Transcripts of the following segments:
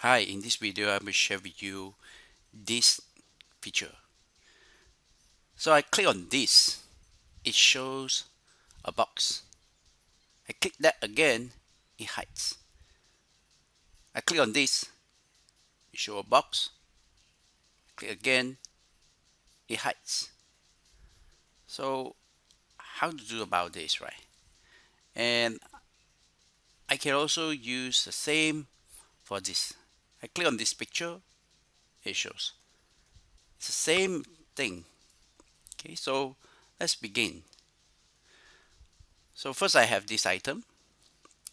Hi, in this video I will share with you this feature. So I click on this, it shows a box. I click that again, it hides. I click on this, it shows a box. Click again, it hides. So how to do about this, right? And I can also use the same for this. I click on this picture, it shows. It's the same thing. Okay, so let's begin. So first I have this item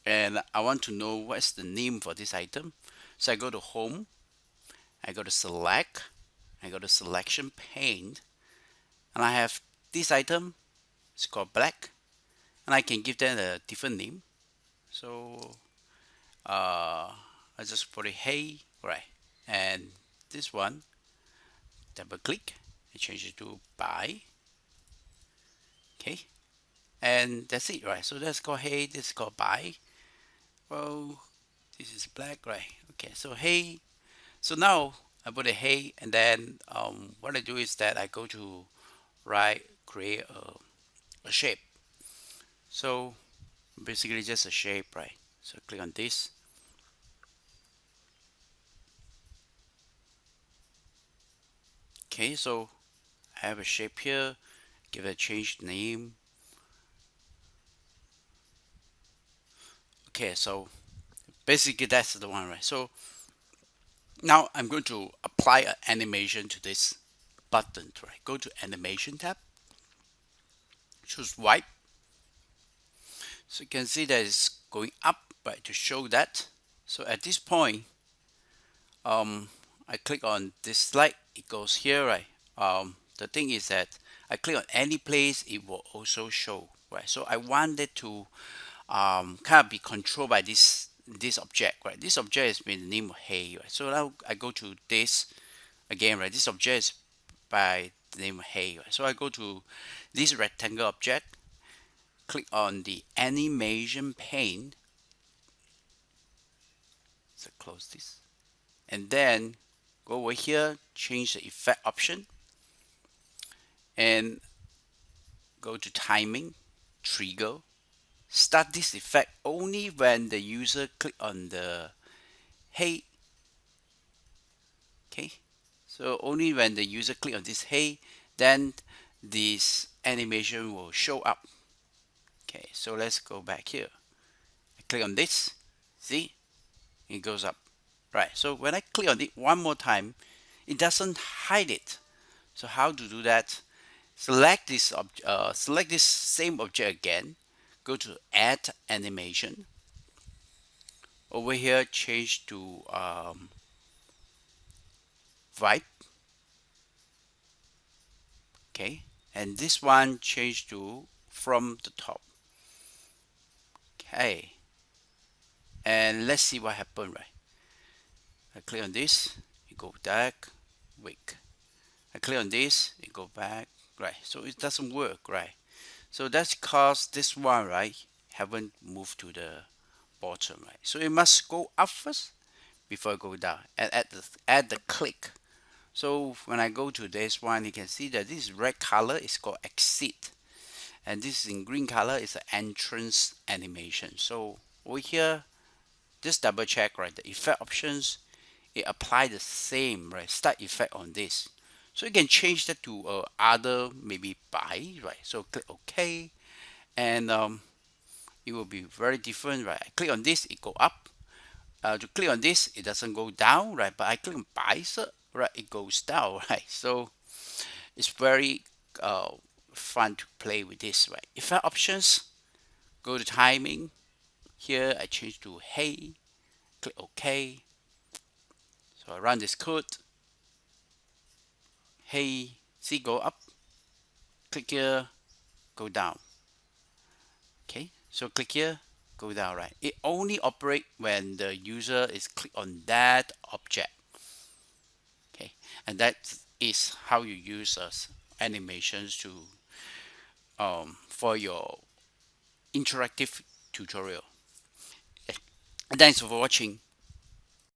and I want to know what's the name for this item. So I go to home, I go to select, I go to selection pane, and I have this item, it's called black, and I can give them a different name. So I just put it hey, right, and this one, double click, I change it to buy, okay, and that's it, right? So that's called hey, this is called buy. Well, this is black, right? Okay, so hey. So now I put a hey, and then what I do is that I go to right, create a shape. So basically just a shape, right? So click on this. Okay, so I have a shape here. Give it a change name. Okay, so basically that's the one, right? So now I'm going to apply an animation to this button, right? Go to animation tab, choose wipe. So you can see that it's going up, right, to show that. So at this point, um, I click on this slide, it goes here, right? The thing is that I click on any place, it will also show, right? So I want it to kind of be controlled by this object, right? This object has been named Hey, right? So now I go to this again, right? This object is by the name Hey, right? So I go to this rectangle object, click on the animation pane, so close this, and then go over here, change the effect option, and go to timing, trigger, start this effect only when the user click on the hey. Okay, so only when the user click on this hey, then this animation will show up. Okay, so let's go back here. I click on this, see, it goes up, right? So when I click on it one more time, it doesn't hide it. So how to do that? Select this same object again, go to add animation. Over here, change to vibe, okay, and this one change to from the top, okay, and let's see what happened, right? I click on this, it go back, weak. I click on this, it go back, right? So it doesn't work, right? So that's because this one, right, haven't moved to the bottom, right? So it must go up first before it go down, and add the click. So when I go to this one, you can see that this red color is called exit, and this in green color is the entrance animation. So over here, just double check, right? The effect options, it apply the same, right? Start effect on this. So you can change that to other, maybe buy, right? So click OK, and it will be very different, right? I click on this, it go up. To click on this, it doesn't go down, right? But I click on buy, right? It goes down, right? So it's very uh, fun to play with this, right? Effect options, go to timing. Here I change to hey, click OK. So I run this code. Hey, see, go up. Click here, go down. Okay, so click here, go down, right? It only operate when the user is click on that object. Okay, and that is how you use animations to for your interactive tutorial. Okay. And thanks for watching.